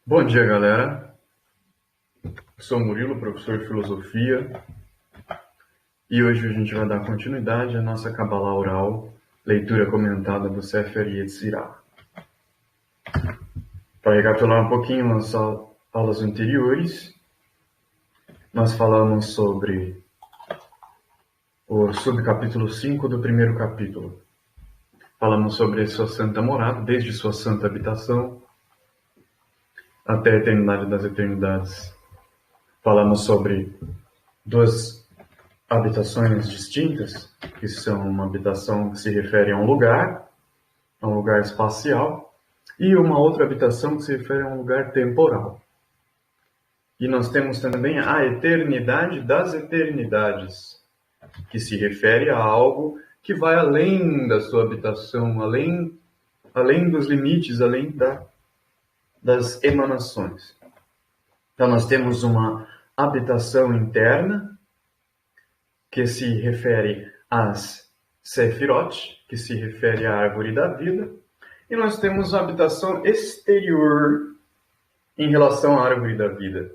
Bom dia, galera. Sou Murilo, professor de filosofia, e hoje a gente vai dar continuidade à nossa Kabbalah oral, leitura comentada do Sefer Yetzirah. Para recapitular um pouquinho nas aulas anteriores, nós falamos sobre o subcapítulo 5 do primeiro capítulo. Falamos sobre sua santa morada, desde sua santa habitação até a eternidade das eternidades. Falamos sobre duas habitações distintas, que são uma habitação que se refere a um lugar espacial, e uma outra habitação que se refere a um lugar temporal. E nós temos também a eternidade das eternidades, que se refere a algo que vai além da sua habitação, além dos limites, além das emanações. Então nós temos uma habitação interna, que se refere às Sefirot, que se refere à árvore da vida, e nós temos a habitação exterior em relação à árvore da vida,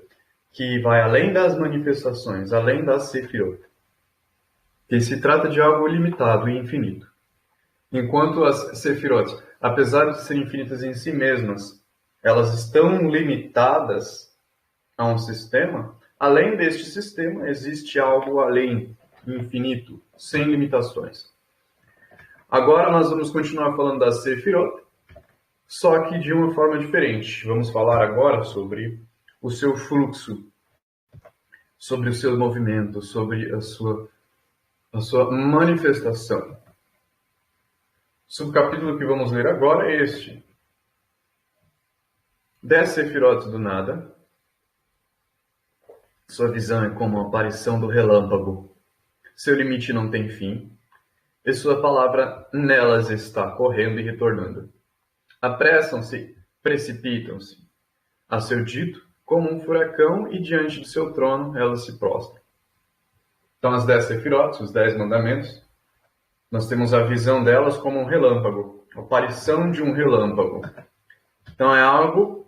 que vai além das manifestações, além das Sefirot, que se trata de algo limitado e infinito. Enquanto as Sefirot, apesar de serem infinitas em si mesmas, elas estão limitadas a um sistema, além deste sistema existe algo além, infinito, sem limitações. Agora nós vamos continuar falando das Sefirot, só que de uma forma diferente. Vamos falar agora sobre o seu fluxo, sobre o seu movimento, sobre a sua manifestação. O subcapítulo que vamos ler agora é este. 10 Sefirot do nada. Sua visão é como a aparição do relâmpago. Seu limite não tem fim, e sua palavra nelas está correndo e retornando. Apressam-se, precipitam-se a seu dito como um furacão, e diante de seu trono elas se prostram. Então as 10 Sefirot, os 10 mandamentos, nós temos a visão delas como um relâmpago, a aparição de um relâmpago. Então é algo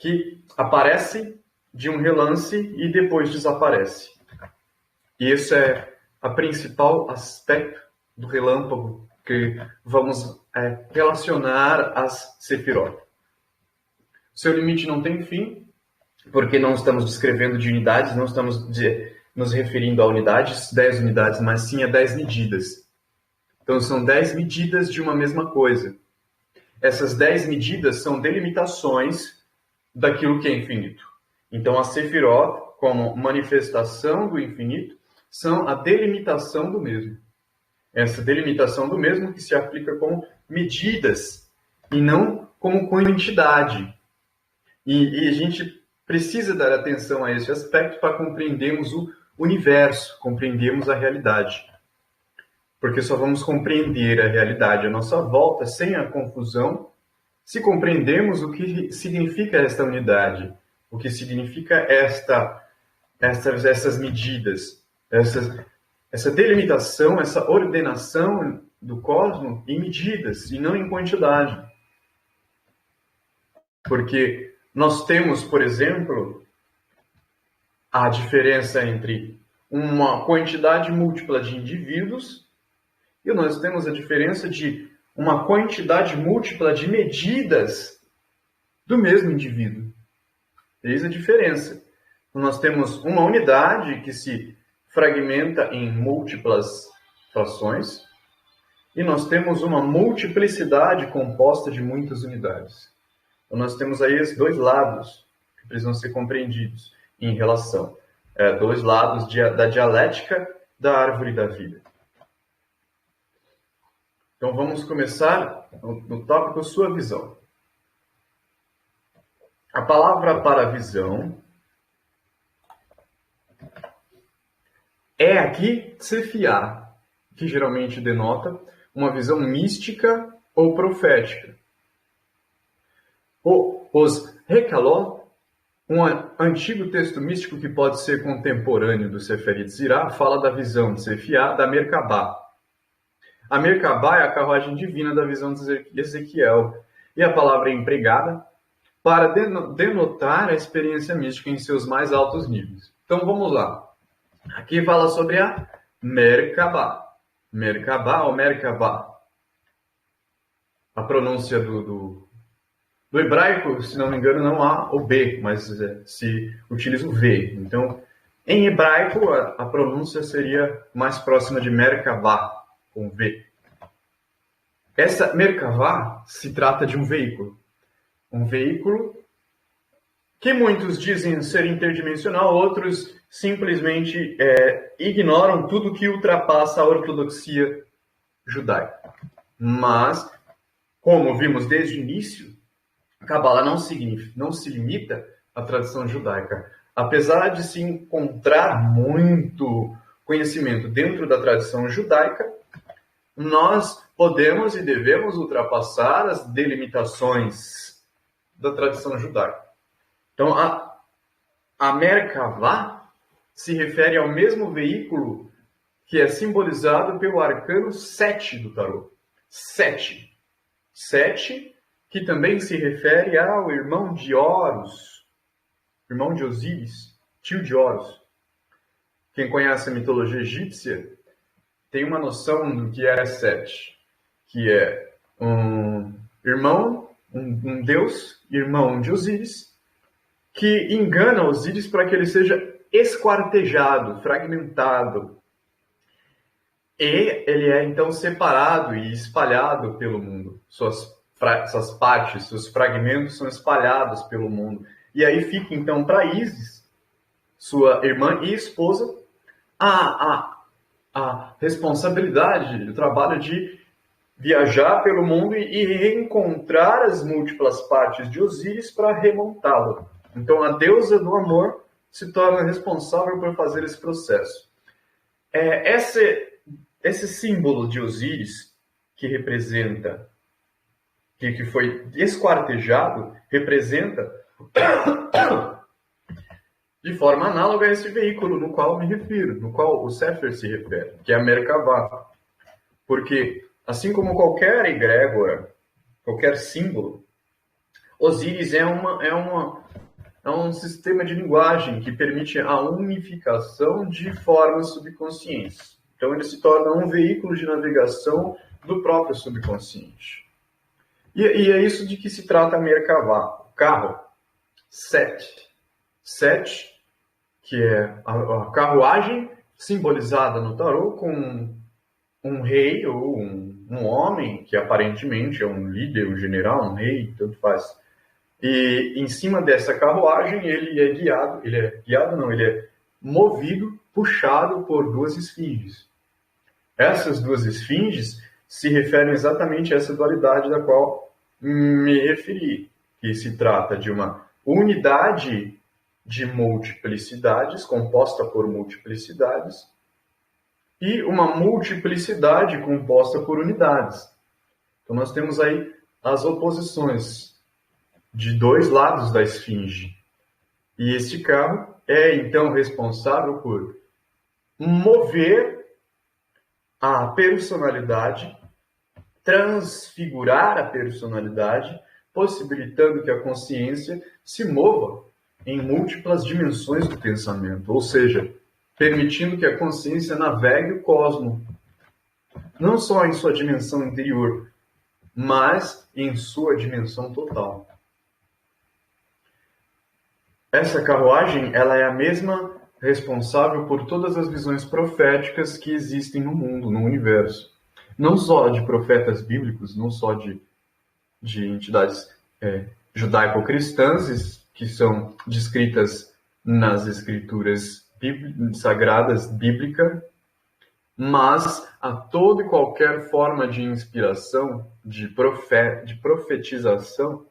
que aparece de um relance e depois desaparece. E isso é a principal aspecto do relâmpago que vamos relacionar às Sefirot. Seu limite não tem fim, porque não estamos descrevendo de unidades, não estamos nos referindo a unidades, 10 unidades, mas sim a 10 medidas. Então são 10 medidas de uma mesma coisa. Essas 10 medidas são delimitações daquilo que é infinito. Então a Sefirot, como manifestação do infinito, são a delimitação do mesmo. Essa delimitação do mesmo que se aplica como medidas e não como quantidade. E a gente precisa dar atenção a esse aspecto para compreendermos o universo, compreendermos a realidade. Porque só vamos compreender a realidade à nossa volta sem a confusão se compreendermos o que significa esta unidade, o que significa essas medidas, essa delimitação, essa ordenação do cosmos em medidas e não em quantidade. Porque nós temos, por exemplo, a diferença entre uma quantidade múltipla de indivíduos e nós temos a diferença de uma quantidade múltipla de medidas do mesmo indivíduo. Eis a diferença. Nós temos uma unidade que se fragmenta em múltiplas frações e nós temos uma multiplicidade composta de muitas unidades. Então nós temos aí esses dois lados que precisam ser compreendidos em relação, dois lados da dialética da árvore da vida. Então vamos começar no tópico sua visão. A palavra para visão é aqui tsefiá, que geralmente denota uma visão mística ou profética. Os Rekalot, um antigo texto místico que pode ser contemporâneo do Sefer Yetzirah, fala da visão tsefiá da Merkabah. A Merkabah é a carruagem divina da visão de Ezequiel. E a palavra empregada para denotar a experiência mística em seus mais altos níveis. Então vamos lá. Aqui fala sobre a Merkabah. Merkabah ou Merkabah. A pronúncia do hebraico, se não me engano, não há o B, mas se utiliza o V. Então, em hebraico, a pronúncia seria mais próxima de Merkabah, com V. Essa Merkabah se trata de um veículo. Um veículo que muitos dizem ser interdimensional, outros simplesmente ignoram tudo que ultrapassa a ortodoxia judaica. Mas, como vimos desde o início, a Cabala não se limita à tradição judaica. Apesar de se encontrar muito conhecimento dentro da tradição judaica, nós podemos e devemos ultrapassar as delimitações da tradição judaica. Então, a Merkavah se refere ao mesmo veículo que é simbolizado pelo arcano 7 do tarô. 7. 7, que também se refere ao irmão de Horus, irmão de Osíris, tio de Horus. Quem conhece a mitologia egípcia tem uma noção do que é Sete, que é um irmão, um deus, irmão de Osíris, que engana Osíris para que ele seja esquartejado, fragmentado. E ele é então separado e espalhado pelo mundo. Suas partes, seus fragmentos são espalhados pelo mundo. E aí fica então para Ísis, sua irmã e esposa, a responsabilidade, o trabalho de viajar pelo mundo e reencontrar as múltiplas partes de Osíris para remontá-lo. Então a deusa do amor se torna responsável por fazer esse processo. Esse símbolo de Osíris, que representa, que foi esquartejado, representa de forma análoga a esse veículo no qual me refiro, no qual o Sefer se refere, que é a Merkavah. Porque, assim como qualquer egrégora, qualquer símbolo, Osíris é um sistema de linguagem que permite a unificação de formas subconscientes. Então, ele se torna um veículo de navegação do próprio subconsciente. E é isso de que se trata a Merkavah, o carro 7. 7, que é a carruagem simbolizada no tarô com um rei ou um homem, que aparentemente é um líder, um general, um rei, tanto faz. E em cima dessa carruagem ele é movido, puxado por duas esfinges. Essas duas esfinges se referem exatamente a essa dualidade da qual me referi, que se trata de uma unidade de multiplicidades, composta por multiplicidades, e uma multiplicidade composta por unidades. Então nós temos aí as oposições de dois lados da esfinge. E este carro é então responsável por mover a personalidade, transfigurar a personalidade, possibilitando que a consciência se mova em múltiplas dimensões do pensamento, ou seja, permitindo que a consciência navegue o cosmos, não só em sua dimensão interior, mas em sua dimensão total. Essa carruagem, ela é a mesma responsável por todas as visões proféticas que existem no mundo, no universo. Não só de profetas bíblicos, não só de entidades judaico-cristãs, que são descritas nas escrituras sagradas bíblicas, mas a toda e qualquer forma de inspiração, de profetização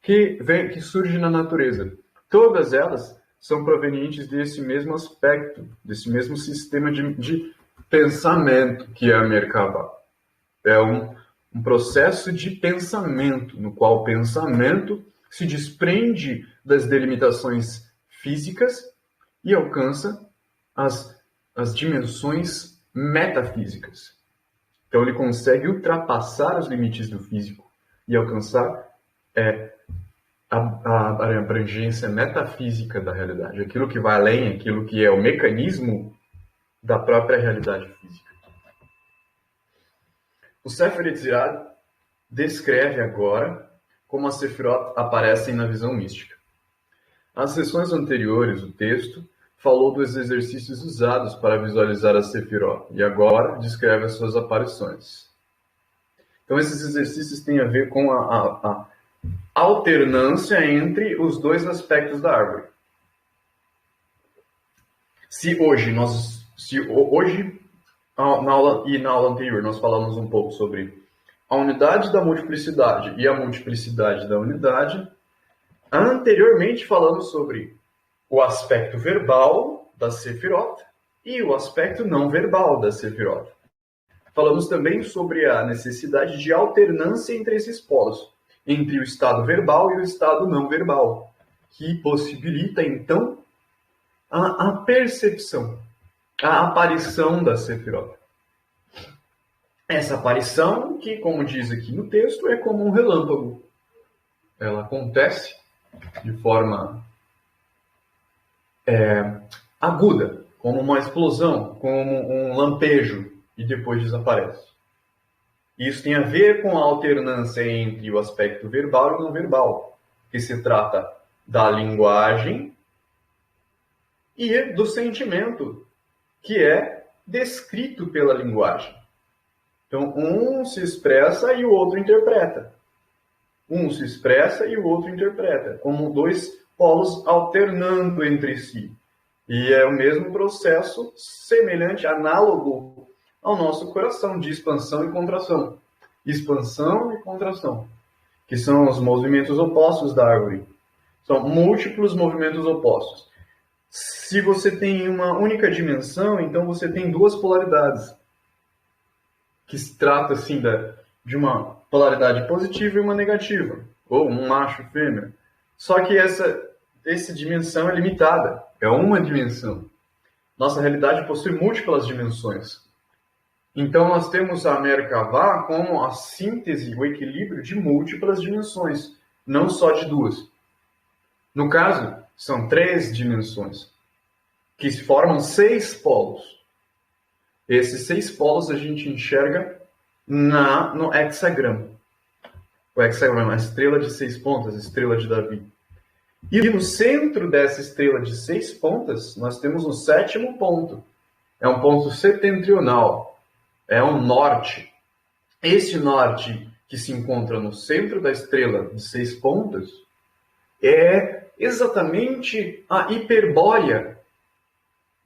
que surge na natureza. Todas elas são provenientes desse mesmo aspecto, desse mesmo sistema de pensamento que é a Merkabah. É um processo de pensamento, no qual o pensamento se desprende das delimitações físicas e alcança as dimensões metafísicas. Então ele consegue ultrapassar os limites do físico e alcançar a abrangência metafísica da realidade, aquilo que vai além, aquilo que é o mecanismo da própria realidade física. O Sefer Yetzirah descreve agora como as Sefirot aparecem na visão mística. Nas sessões anteriores, o texto falou dos exercícios usados para visualizar as Sefirot, e agora descreve as suas aparições. Então, esses exercícios têm a ver com a alternância entre os dois aspectos da árvore. Se hoje, na aula anterior, nós falamos um pouco sobre a unidade da multiplicidade e a multiplicidade da unidade, anteriormente falamos sobre o aspecto verbal da Sefirot e o aspecto não verbal da Sefirot. Falamos também sobre a necessidade de alternância entre esses polos, entre o estado verbal e o estado não verbal, que possibilita, então, a percepção, a aparição da Sefirot. Essa aparição, que, como diz aqui no texto, é como um relâmpago. Ela acontece de forma aguda, como uma explosão, como um lampejo, e depois desaparece. Isso tem a ver com a alternância entre o aspecto verbal e o não verbal, que se trata da linguagem e do sentimento, que é descrito pela linguagem. Então, um se expressa e o outro interpreta. Um se expressa e o outro interpreta, como dois polos alternando entre si. E é o mesmo processo semelhante, análogo ao nosso coração, de expansão e contração. Expansão e contração, que são os movimentos opostos da árvore. São múltiplos movimentos opostos. Se você tem uma única dimensão, então você tem duas polaridades, que se trata assim de uma polaridade positiva e uma negativa, ou um macho e fêmea. Só que essa dimensão é limitada, é uma dimensão. Nossa realidade possui múltiplas dimensões. Então nós temos a Merkavá como a síntese, o equilíbrio de múltiplas dimensões, não só de duas. No caso, são 3 dimensões, que formam 6 polos. Esses 6 polos a gente enxerga no hexagrama. O hexagrama é a estrela de 6 pontas, a estrela de Davi. E no centro dessa estrela de 6 pontas, nós temos um 7º ponto. É um ponto setentrional, é um norte. Esse norte que se encontra no centro da estrela de 6 pontas é exatamente a Hiperbórea,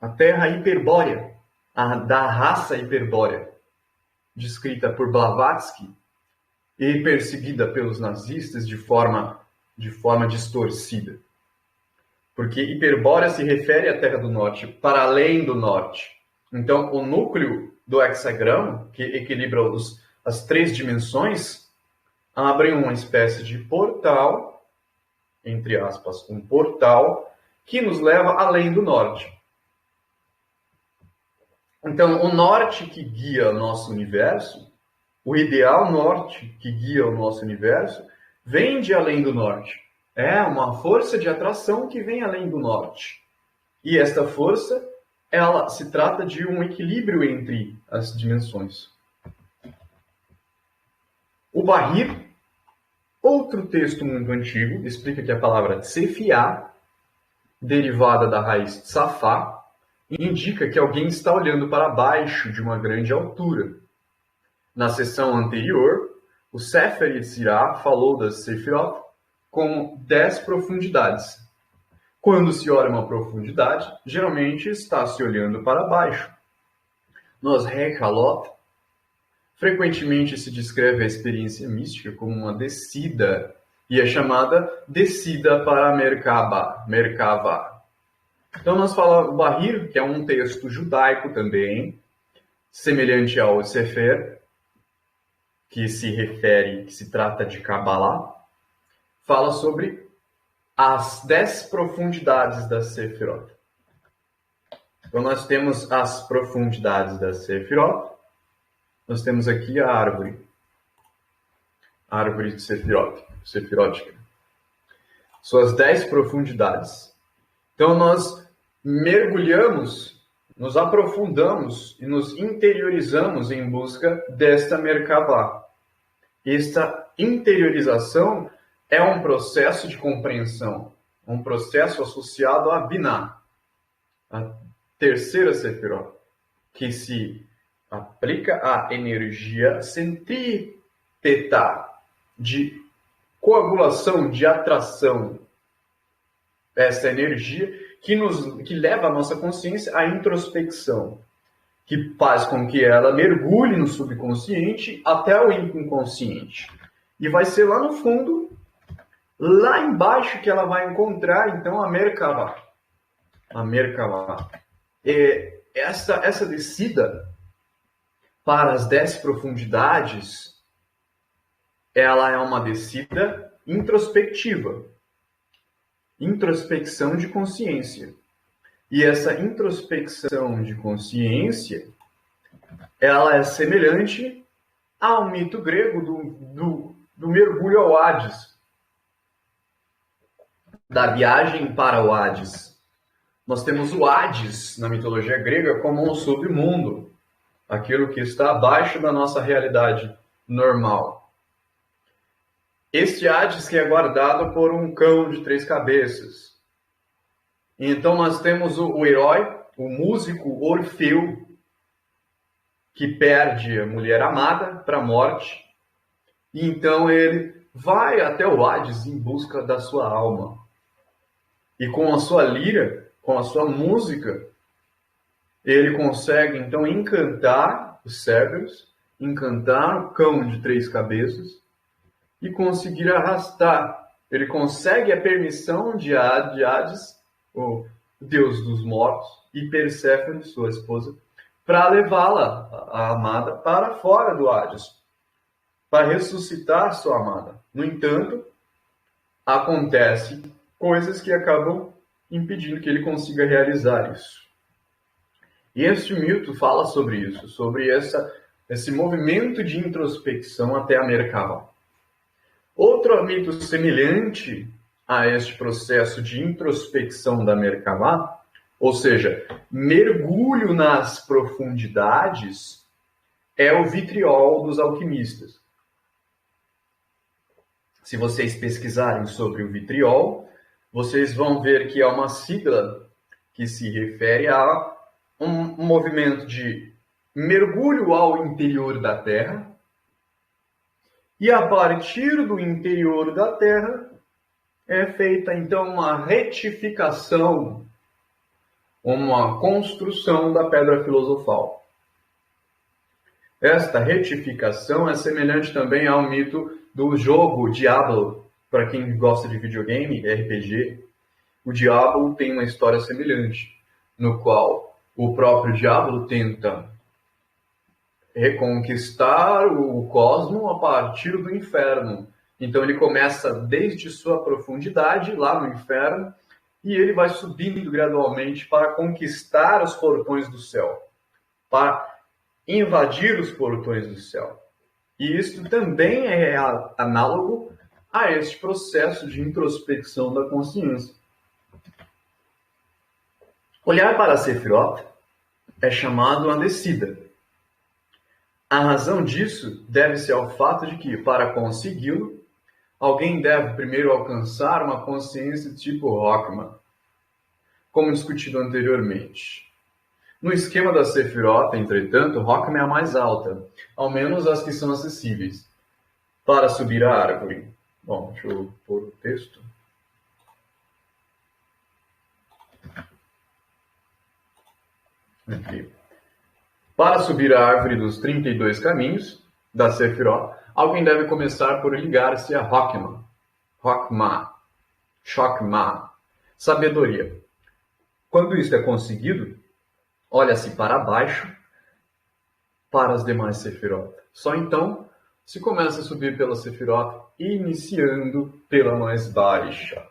a Terra Hiperbórea, da raça Hiperbórea, descrita por Blavatsky e perseguida pelos nazistas de forma distorcida. Porque Hiperbórea se refere à Terra do Norte, para além do Norte. Então, o núcleo do hexagrama, que equilibra as 3 dimensões, abre uma espécie de portal, entre aspas, um portal, que nos leva além do Norte. Então, o norte que guia o nosso universo, o ideal norte que guia o nosso universo, vem de além do norte. É uma força de atração que vem além do norte. E esta força, ela se trata de um equilíbrio entre as dimensões. O Bahir, outro texto muito antigo, explica que a palavra tsefiá, derivada da raiz tsafá, indica que alguém está olhando para baixo de uma grande altura. Na sessão anterior, o Sefer Yetzirah falou das Sefirot como 10 profundidades. Quando se olha uma profundidade, geralmente está se olhando para baixo. Nos Rekalot, frequentemente se descreve a experiência mística como uma descida, e é chamada descida para Merkavá. Então nós falamos o Bahir, que é um texto judaico também, semelhante ao Sefer, que se trata de Kabbalah, fala sobre as 10 profundidades da Sefirot. Então nós temos as profundidades da Sefirot, nós temos aqui a árvore de sefirótica. suas 10 profundidades. Então nós mergulhamos, nos aprofundamos e nos interiorizamos em busca desta Merkabah. Esta interiorização é um processo de compreensão, um processo associado à Binah, a terceira Sefirot, que se aplica à energia centrípeta de coagulação, de atração. Essa energia que leva a nossa consciência à introspecção, que faz com que ela mergulhe no subconsciente até o inconsciente. E vai ser lá no fundo, lá embaixo, que ela vai encontrar, então, a Merkabah. A Merkabah. Essa descida para as 10 profundidades, ela é uma descida introspectiva. Introspecção de consciência. E essa introspecção de consciência, ela é semelhante ao mito grego do mergulho ao Hades, da viagem para o Hades. Nós temos o Hades na mitologia grega como um submundo, aquilo que está abaixo da nossa realidade normal. Este Hades que é guardado por um cão de 3 cabeças. Então nós temos o herói, o músico Orfeu, que perde a mulher amada para a morte. E então ele vai até o Hades em busca da sua alma. E com a sua lira, com a sua música, ele consegue então encantar os Cerberus, encantar o cão de 3 cabeças, e conseguir arrastar. Ele consegue a permissão de Hades, o deus dos mortos, e Perséfone, sua esposa, para levá-la, a amada, para fora do Hades, para ressuscitar sua amada. No entanto, acontece coisas que acabam impedindo que ele consiga realizar isso. E este mito fala sobre isso, sobre esse movimento de introspecção até a Merkabah. Outro mito semelhante a este processo de introspecção da Merkabah, ou seja, mergulho nas profundidades, é o vitriol dos alquimistas. Se vocês pesquisarem sobre o vitriol, vocês vão ver que é uma sigla que se refere a um movimento de mergulho ao interior da Terra, e a partir do interior da Terra é feita então uma retificação, uma construção da pedra filosofal. Esta retificação é semelhante também ao mito do jogo Diablo. Para quem gosta de videogame, RPG, o Diablo tem uma história semelhante, no qual o próprio Diablo tenta reconquistar o cosmo a partir do inferno. Então ele começa desde sua profundidade, lá no inferno, e ele vai subindo gradualmente para conquistar os portões do céu, para invadir os portões do céu. E isso também é análogo a este processo de introspecção da consciência. Olhar para a Sefirot é chamado a descida. A razão disso deve-se ao fato de que, para consegui-lo, alguém deve primeiro alcançar uma consciência tipo Rockman, como discutido anteriormente. No esquema da Sefirot, entretanto, Rockman é a mais alta, ao menos as que são acessíveis. Para subir a árvore. Bom, deixa eu pôr o texto. Aqui. Para subir a árvore dos 32 caminhos da Sefirot, alguém deve começar por ligar-se a Rockman. Rockma. Chokma. Sabedoria. Quando isso é conseguido, olha-se para baixo para as demais Sefirot. Só então se começa a subir pela Sefirot, iniciando pela mais baixa.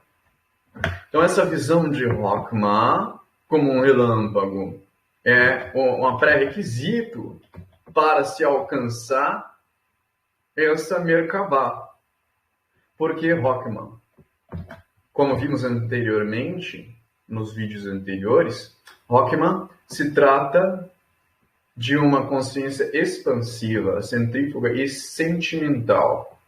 Então essa visão de Rockma como um relâmpago é um pré-requisito para se alcançar essa Merkabah. Por que Rockman? Como vimos anteriormente, nos vídeos anteriores, Rockman se trata de uma consciência expansiva, centrífuga e sentimental.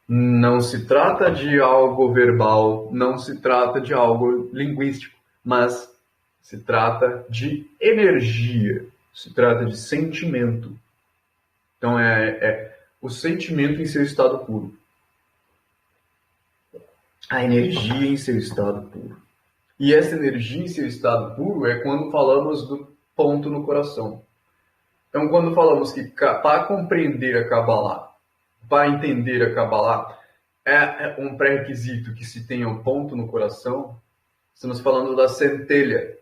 Não se trata de algo verbal, não se trata de algo linguístico, mas se trata de energia, se trata de sentimento. Então é o sentimento em seu estado puro. A energia em seu estado puro. E essa energia em seu estado puro é quando falamos do ponto no coração. Então, quando falamos que para compreender a Kabbalah, para entender a Kabbalah, é um pré-requisito que se tenha um ponto no coração, estamos falando da centelha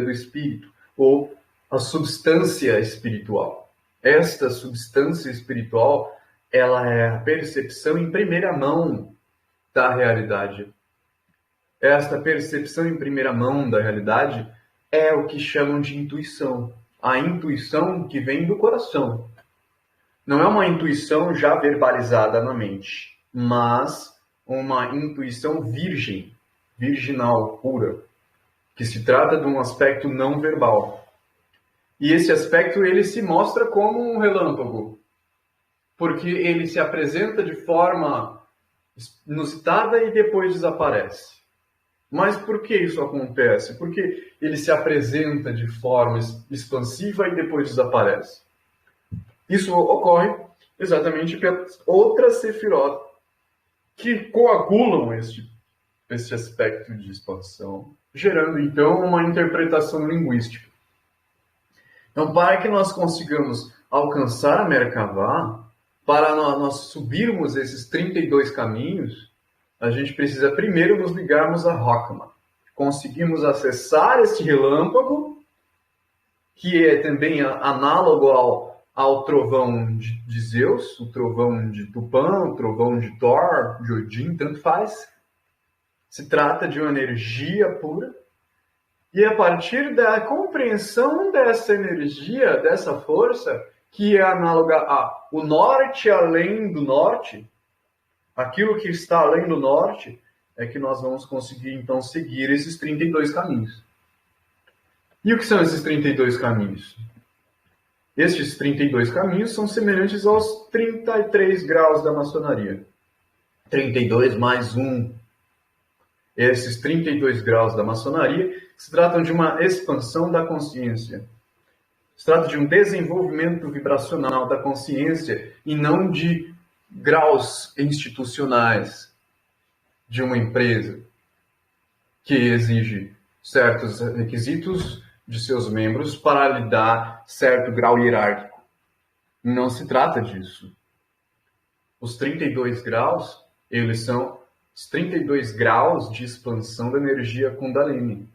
do espírito, ou a substância espiritual. Esta substância espiritual, ela é a percepção em primeira mão da realidade. Esta percepção em primeira mão da realidade é o que chamam de intuição. A intuição que vem do coração. Não é uma intuição já verbalizada na mente, mas uma intuição virgem, virginal, pura, que se trata de um aspecto não verbal. E esse aspecto ele se mostra como um relâmpago, porque ele se apresenta de forma inusitada e depois desaparece. Mas por que isso acontece? Porque ele se apresenta de forma expansiva e depois desaparece. Isso ocorre exatamente pelas outras sefirot que coagulam este aspecto de expansão, gerando então uma interpretação linguística. Então, para que nós consigamos alcançar a Merkavá, para nós subirmos esses 32 caminhos, a gente precisa primeiro nos ligarmos a Rockman. Conseguimos acessar este relâmpago, que é também análogo ao trovão de Zeus, o trovão de Tupã, o trovão de Thor, de Odin, tanto faz. Se trata de uma energia pura. E a partir da compreensão dessa energia, dessa força, que é análoga ao norte além do norte, aquilo que está além do norte, é que nós vamos conseguir, então, seguir esses 32 caminhos. E o que são esses 32 caminhos? Estes 32 caminhos são semelhantes aos 33 graus da maçonaria. 32 mais 1. Esses 32 graus da maçonaria se tratam de uma expansão da consciência. Se trata de um desenvolvimento vibracional da consciência e não de graus institucionais de uma empresa que exige certos requisitos de seus membros para lhe dar certo grau hierárquico. Não se trata disso. Os 32 graus, eles são os 32 graus de expansão da energia Kundalini,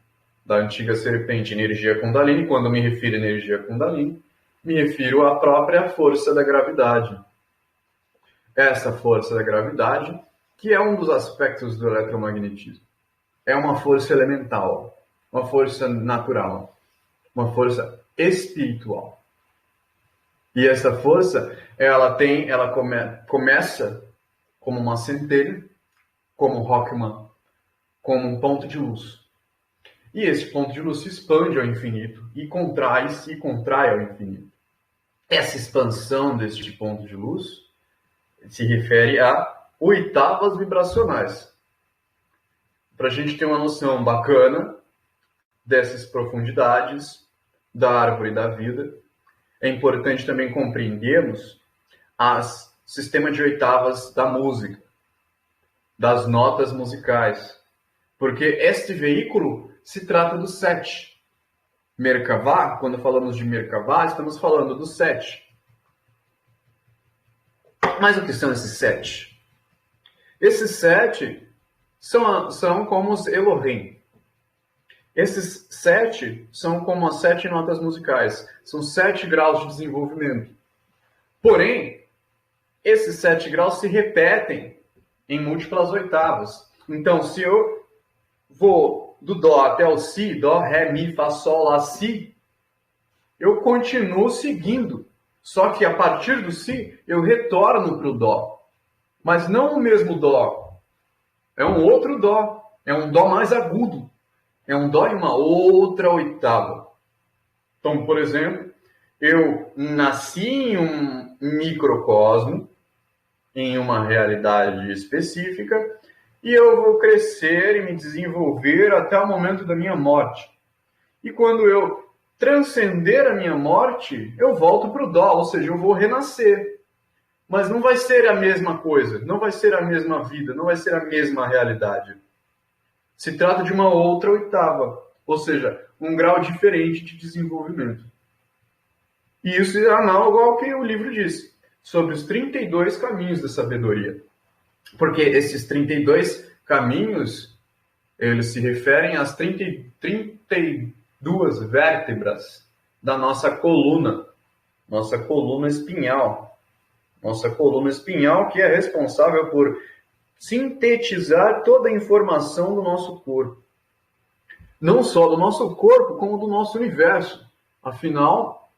da antiga serpente. Energia Kundalini, quando me refiro a energia Kundalini, me refiro à própria força da gravidade. Essa força da gravidade, que é um dos aspectos do eletromagnetismo. É uma força elemental, uma força natural, uma força espiritual. E essa força, ela começa como uma centelha, como Rockman, como um ponto de luz. E esse ponto de luz se expande ao infinito e contrai-se e contrai ao infinito. Essa expansão deste ponto de luz se refere a oitavas vibracionais. Para a gente ter uma noção bacana dessas profundidades da árvore da vida, é importante também compreendermos o sistema de oitavas da música, das notas musicais, porque este veículo se trata do 7. Merkavá, quando falamos de Merkavá, estamos falando do 7. Mas o que são esses 7? Esses 7 são como os Elohim. Esses 7 são como as 7 notas musicais. São 7 graus de desenvolvimento. Porém, esses 7 graus se repetem em múltiplas oitavas. Então, se eu vou do Dó até o Si, Dó, Ré, Mi, Fá, Sol, Lá, Si, eu continuo seguindo. Só que a partir do Si, eu retorno para o Dó. Mas não o mesmo Dó. É um outro Dó. É um dó mais agudo. É um dó em uma outra oitava. Então, por exemplo, eu nasci em um microcosmo, em uma realidade específica, e eu vou crescer e me desenvolver até o momento da minha morte. E quando eu transcender a minha morte, eu volto para o dó, ou seja, eu vou renascer. Mas não vai ser a mesma coisa, não vai ser a mesma vida, não vai ser a mesma realidade. Se trata de uma outra oitava, ou seja, um grau diferente de desenvolvimento. E isso é análogo ao que o livro diz, sobre os 32 caminhos da sabedoria. Porque esses 32 caminhos, eles se referem às 32 vértebras da nossa coluna espinhal. Nossa coluna espinhal, que é responsável por sintetizar toda a informação do nosso corpo. Não só do nosso corpo, como do nosso universo. Afinal,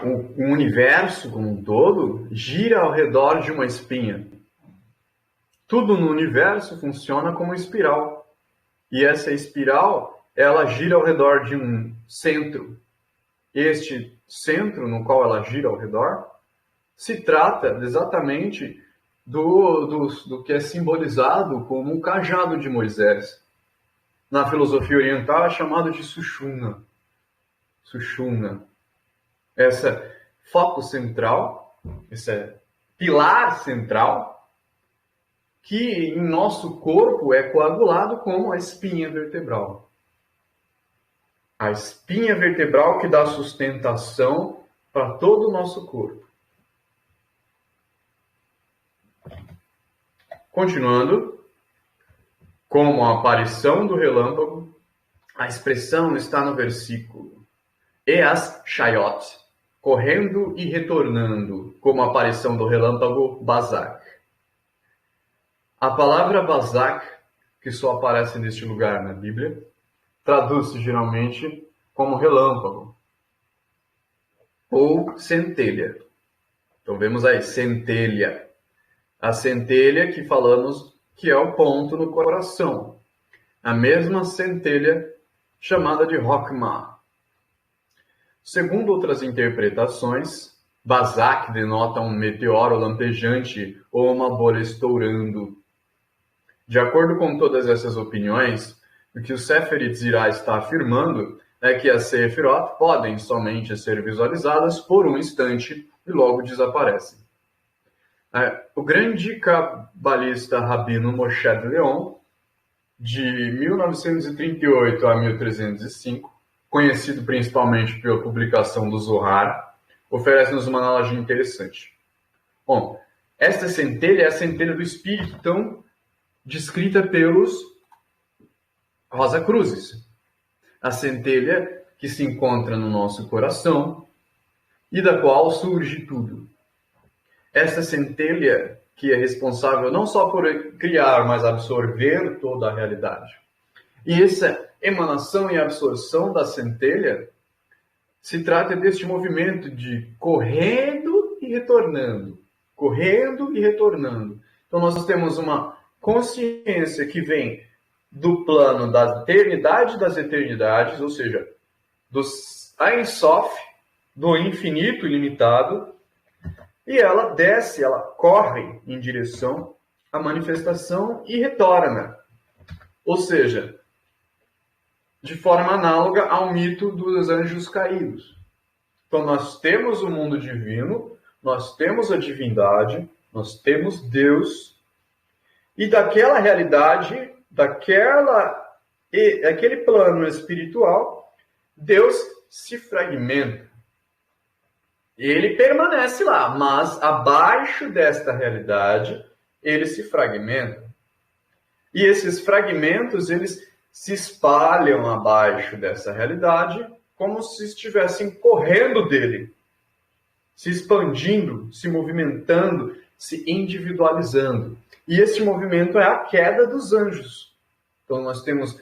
o universo como um todo gira ao redor de uma espinha. Tudo no universo funciona como espiral. E essa espiral, ela gira ao redor de um centro. Este centro no qual ela gira ao redor se trata exatamente do que é simbolizado como o cajado de Moisés. Na filosofia oriental é chamado de Sushumna. Sushumna. Essa foco central, esse pilar central, que em nosso corpo é coagulado como a espinha vertebral. A espinha vertebral que dá sustentação para todo o nosso corpo. Continuando, como a aparição do relâmpago, a expressão está no versículo. E as shayot, correndo e retornando, como a aparição do relâmpago Bazak. A palavra Bazak, que só aparece neste lugar na Bíblia, traduz-se geralmente como relâmpago ou centelha. Então vemos aí, centelha. A centelha que falamos que é o ponto no coração. A mesma centelha chamada de Rokhmah. Segundo outras interpretações, Bazak denota um meteoro lampejante ou uma bolha estourando. De acordo com todas essas opiniões, o que o Sefer Yetzirah está afirmando é que as Sefirot podem somente ser visualizadas por um instante e logo desaparecem. O grande cabalista Rabino Moshe de Leon, de 1938 a 1305, conhecido principalmente pela publicação do Zohar, oferece-nos uma analogia interessante. Bom, esta centelha é a centelha do Espírito, então, descrita pelos Rosa Cruzes. A centelha que se encontra no nosso coração e da qual surge tudo. Essa centelha que é responsável não só por criar, mas absorver toda a realidade. E essa emanação e absorção da centelha se trata deste movimento de correndo e retornando. Correndo e retornando. Então nós temos uma consciência que vem do plano da eternidade das eternidades, ou seja, do Ein Sof, do infinito ilimitado, e ela desce, ela corre em direção à manifestação e retorna. Ou seja, de forma análoga ao mito dos anjos caídos. Então nós temos o mundo divino, nós temos a divindade, nós temos Deus, e daquela realidade, daquele plano espiritual, Deus se fragmenta. Ele permanece lá, mas abaixo desta realidade, ele se fragmenta. E esses fragmentos, eles se espalham abaixo dessa realidade, como se estivessem correndo dele, se expandindo, se movimentando, se individualizando. E esse movimento é a queda dos anjos. Então nós temos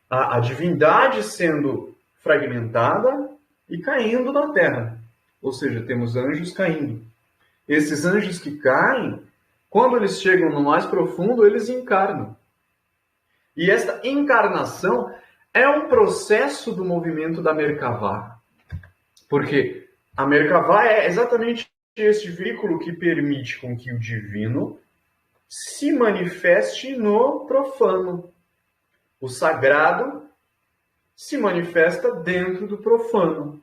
a divindade sendo fragmentada e caindo na terra. Ou seja, temos anjos caindo. Esses anjos que caem, Quando eles chegam no mais profundo, eles encarnam. E esta encarnação é um processo do movimento da Merkavá. Porque a Merkavá é exatamente este veículo que permite com que o divino se manifeste no profano. O sagrado se manifesta dentro do profano.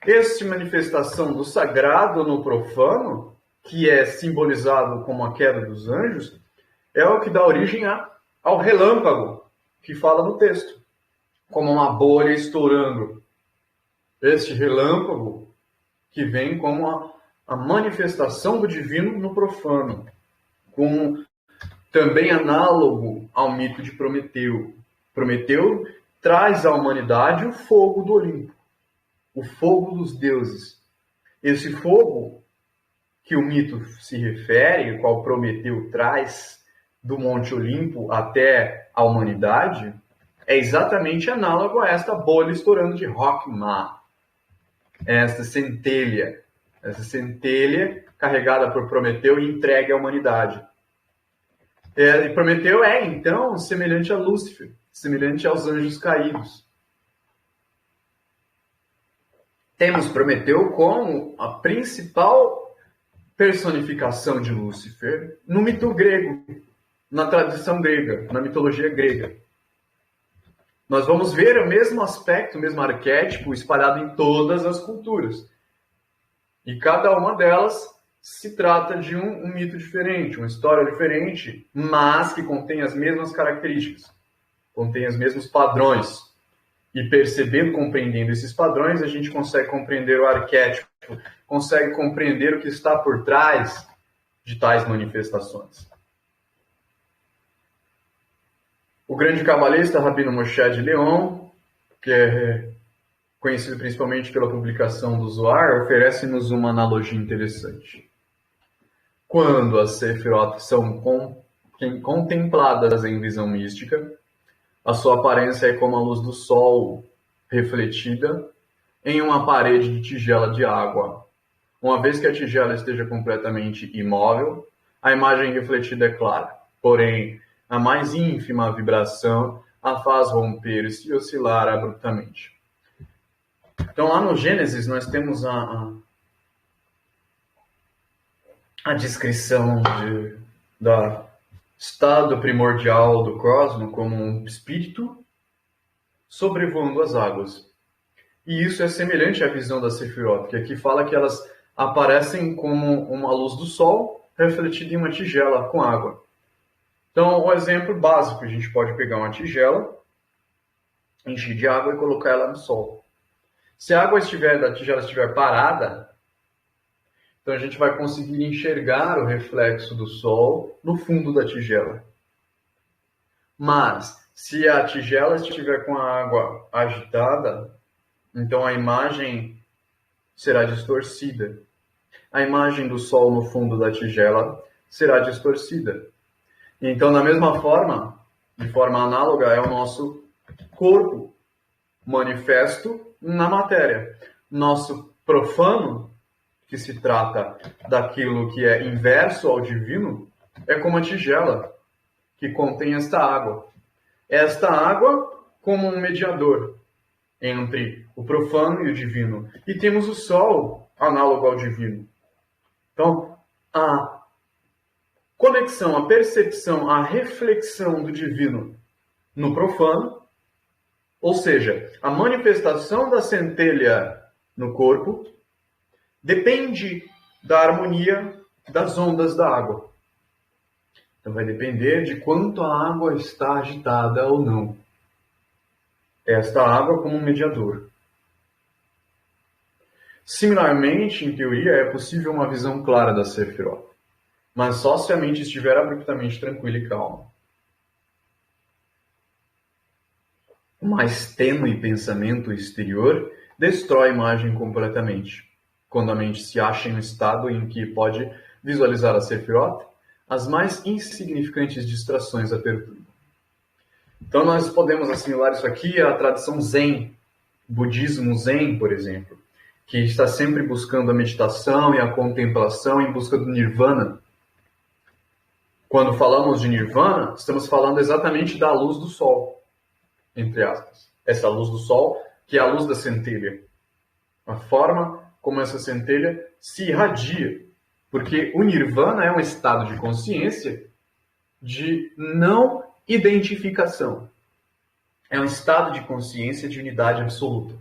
Esta manifestação do sagrado no profano, que é simbolizado como a queda dos anjos, é o que dá origem ao relâmpago, que fala no texto, como uma bolha estourando. Este relâmpago que vem como a manifestação do divino no profano, como também análogo ao mito de Prometeu. Prometeu traz à humanidade o fogo do Olimpo, o fogo dos deuses. Esse fogo que o mito se refere, o qual Prometeu traz do Monte Olimpo até a humanidade, é exatamente análogo a esta bolha estourando de Rockma, esta centelha carregada por Prometeu e entregue à humanidade. E Prometeu é, então, semelhante a Lúcifer, semelhante aos anjos caídos. Temos Prometeu como a principal personificação de Lúcifer no mito grego, na tradição grega, na mitologia grega. Nós vamos ver o mesmo aspecto, o mesmo arquétipo espalhado em todas as culturas. E cada uma delas se trata de um mito diferente, uma história diferente, mas que contém as mesmas características, contém os mesmos padrões. E percebendo, compreendendo esses padrões, a gente consegue compreender o arquétipo, consegue compreender o que está por trás de tais manifestações. O grande cabalista Rabino Moshe de Leon, que é conhecido principalmente pela publicação do Zohar, oferece-nos uma analogia interessante. Quando as Sefirot são contempladas em visão mística, a sua aparência é como a luz do sol refletida em uma parede de tigela de água. Uma vez que a tigela esteja completamente imóvel, a imagem refletida é clara. Porém, a mais ínfima vibração a faz romper-se e oscilar abruptamente. Então, lá no Gênesis, nós temos a descrição do estado primordial do cosmos como um espírito sobrevoando as águas. E isso é semelhante à visão da Sefirot, que aqui fala que elas aparecem como uma luz do sol refletida em uma tigela com água. Então, o exemplo básico, a gente pode pegar uma tigela, encher de água e colocar ela no sol. Se a água da tigela estiver parada, então a gente vai conseguir enxergar o reflexo do sol no fundo da tigela. Mas, se a tigela estiver com a água agitada, então a imagem será distorcida. A imagem do sol no fundo da tigela será distorcida. Então, da mesma forma, de forma análoga, é o nosso corpo manifesto na matéria. Nosso profano, que se trata daquilo que é inverso ao divino, é como a tigela que contém esta água. Esta água como um mediador entre o profano e o divino. E temos o sol análogo ao divino. Então, a conexão, a percepção, a reflexão do divino no profano, ou seja, a manifestação da centelha no corpo, depende da harmonia das ondas da água. Então vai depender de quanto a água está agitada ou não. Esta água como um mediador. Similarmente, em teoria, é possível uma visão clara da Sefirot, mas só se a mente estiver abruptamente tranquila e calma. O mais tênue pensamento exterior destrói a imagem completamente. Quando a mente se acha em um estado em que pode visualizar a Sefirot, as mais insignificantes distrações a perturbam. Então nós podemos assimilar isso aqui à tradição Zen, budismo Zen, por exemplo, que está sempre buscando a meditação e a contemplação em busca do Nirvana. Quando falamos de nirvana, estamos falando exatamente da luz do sol, entre aspas. Essa luz do sol, que é a luz da centelha. A forma como essa centelha se irradia. Porque o nirvana é um estado de consciência de não identificação. É um estado de consciência de unidade absoluta.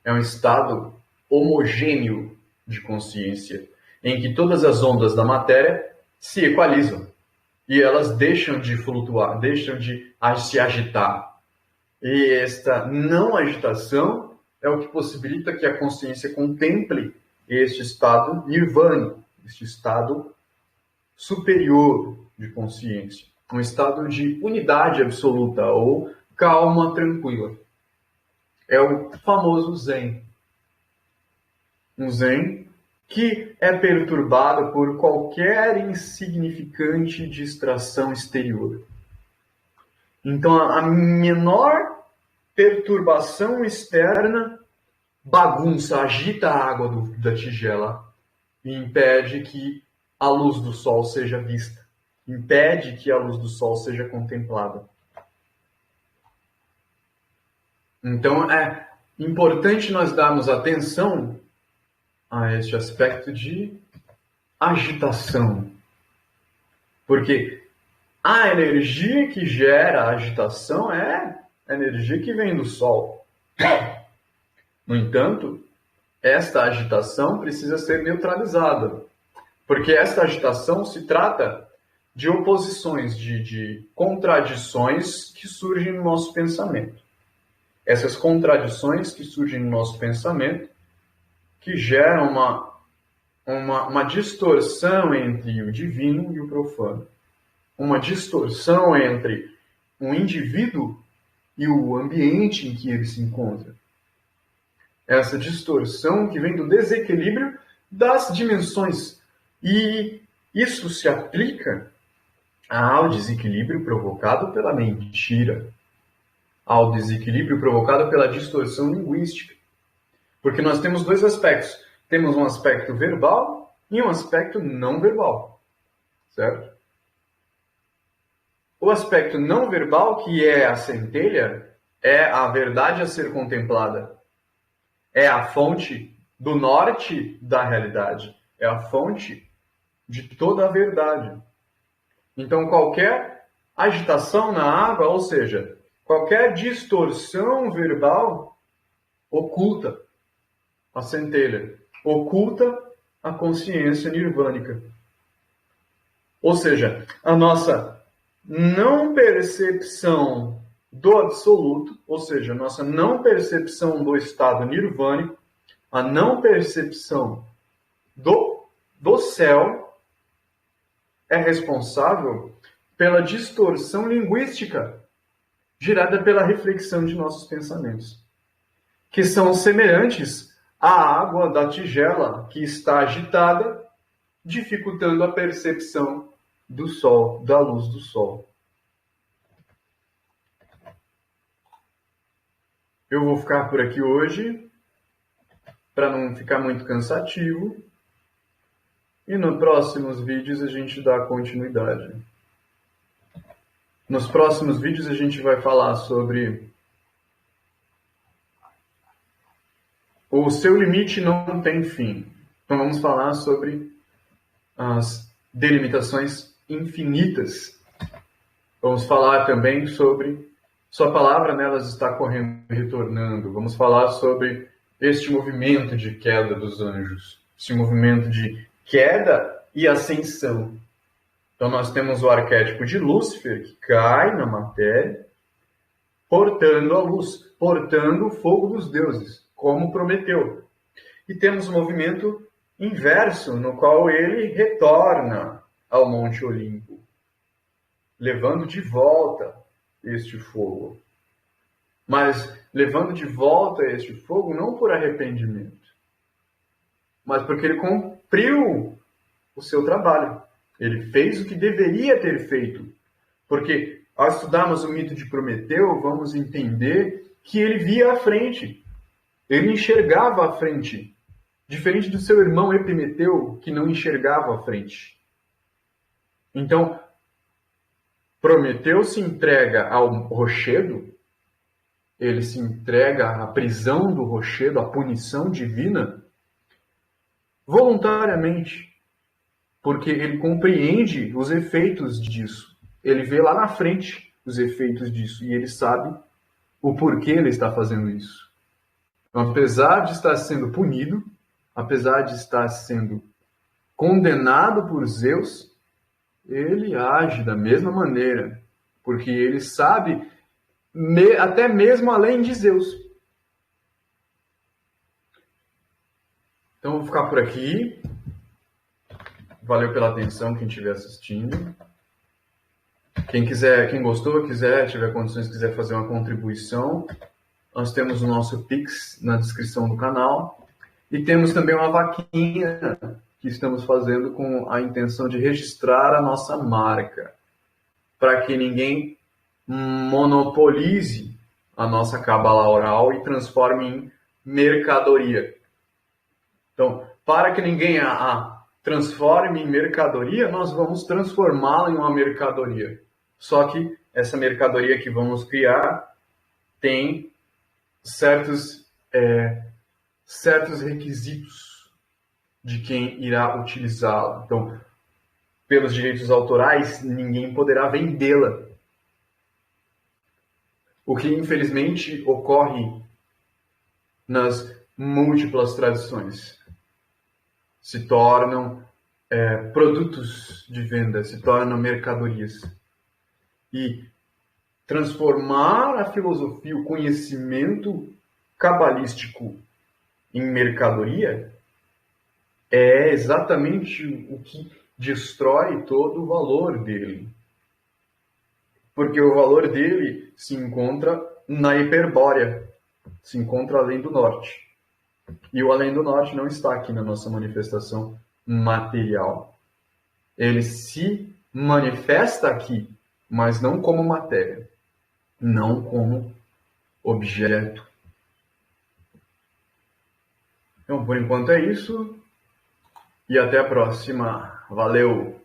É um estado homogêneo de consciência, em que todas as ondas da matéria se equalizam. E elas deixam de flutuar, deixam de se agitar. E esta não agitação é o que possibilita que a consciência contemple este estado nirvânico, este estado superior de consciência. Um estado de unidade absoluta ou calma tranquila. É o famoso Zen. Um Zen que é perturbado por qualquer insignificante distração exterior. Então, a menor perturbação externa bagunça, agita a água da tigela e impede que a luz do sol seja vista. Impede que a luz do sol seja contemplada. Então, é importante nós darmos atenção a este aspecto de agitação. Porque a energia que gera a agitação é a energia que vem do Sol. No entanto, esta agitação precisa ser neutralizada. Porque esta agitação se trata de oposições, de contradições que surgem no nosso pensamento. Essas contradições que surgem no nosso pensamento que gera uma distorção entre o divino e o profano. Uma distorção entre o indivíduo e o ambiente em que ele se encontra. Essa distorção que vem do desequilíbrio das dimensões. E isso se aplica ao desequilíbrio provocado pela mentira, ao desequilíbrio provocado pela distorção linguística. Porque nós temos dois aspectos. Temos um aspecto verbal e um aspecto não verbal. Certo? O aspecto não verbal, que é a centelha, é a verdade a ser contemplada. É a fonte do norte da realidade. É a fonte de toda a verdade. Então, qualquer agitação na água, ou seja, qualquer distorção verbal, oculta a centelha, oculta a consciência nirvânica. Ou seja, a nossa não percepção do absoluto, ou seja, a nossa não percepção do estado nirvânico, a não percepção do céu, é responsável pela distorção linguística gerada pela reflexão de nossos pensamentos, que são semelhantes a água da tigela que está agitada, dificultando a percepção do sol, da luz do sol. Eu vou ficar por aqui hoje, para não ficar muito cansativo, e nos próximos vídeos a gente dá continuidade. Nos próximos vídeos a gente vai falar sobre o seu limite não tem fim. Então vamos falar sobre as delimitações infinitas. Vamos falar também sobre sua palavra nelas está correndo e retornando. Vamos falar sobre este movimento de queda dos anjos. Esse movimento de queda e ascensão. Então nós temos o arquétipo de Lúcifer, que cai na matéria, portando a luz, portando o fogo dos deuses, como prometeu. E temos o movimento inverso, no qual ele retorna ao Monte Olimpo, levando de volta este fogo. Mas levando de volta este fogo não por arrependimento, mas porque ele cumpriu o seu trabalho. Ele fez o que deveria ter feito. Porque ao estudarmos o mito de Prometeu, vamos entender que ele via à frente. Ele enxergava à frente. Diferente do seu irmão Epimeteu, que não enxergava à frente. Então, Prometeu se entrega ao rochedo, ele se entrega à prisão do rochedo, à punição divina, voluntariamente, porque ele compreende os efeitos disso. Ele vê lá na frente os efeitos disso e ele sabe o porquê ele está fazendo isso. Então, apesar de estar sendo punido, apesar de estar sendo condenado por Zeus, ele age da mesma maneira, porque ele sabe até mesmo além de Zeus. Então, vou ficar por aqui. Valeu pela atenção, quem estiver assistindo. Quem gostou, tiver condições, quiser fazer uma contribuição, nós temos o nosso Pix na descrição do canal. E temos também uma vaquinha que estamos fazendo com a intenção de registrar a nossa marca, para que ninguém monopolize a nossa cábala oral e transforme em mercadoria. Então, para que ninguém a transforme em mercadoria, nós vamos transformá-la em uma mercadoria. Só que essa mercadoria que vamos criar tem certos requisitos de quem irá utilizá-la. Então, pelos direitos autorais, ninguém poderá vendê-la. O que, infelizmente, ocorre nas múltiplas tradições. Se tornam produtos de venda, se tornam mercadorias. E transformar a filosofia, o conhecimento cabalístico em mercadoria é exatamente o que destrói todo o valor dele. Porque o valor dele se encontra na hiperbórea, se encontra além do norte. E o além do norte não está aqui na nossa manifestação material. Ele se manifesta aqui, mas não como matéria, não como objeto. Então, por enquanto é isso. E até a próxima. Valeu!